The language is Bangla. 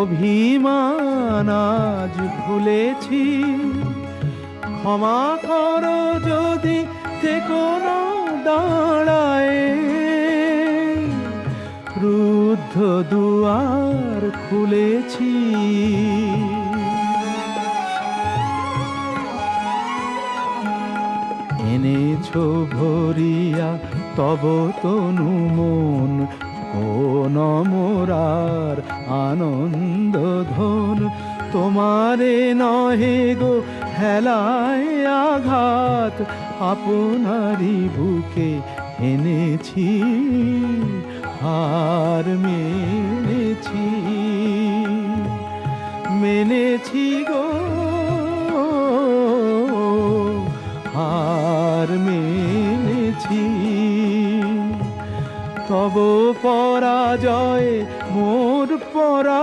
অভিমান আজ ভুলেছি, ক্ষমা করো যদি থেকো না দাঁড়ায়, রুদ্ধ দুয়ার খুলেছি। এনেছো ভরিয়া তব তনু মন, কোন মোরার আনন্দ ধন, তোমারে নহে গো হেলায় আঘাত, আপনারি বুকে এনেছি হার মেনেছি, মেনেছি গো হার মেনেছি। তব পরাজয় মোর পরা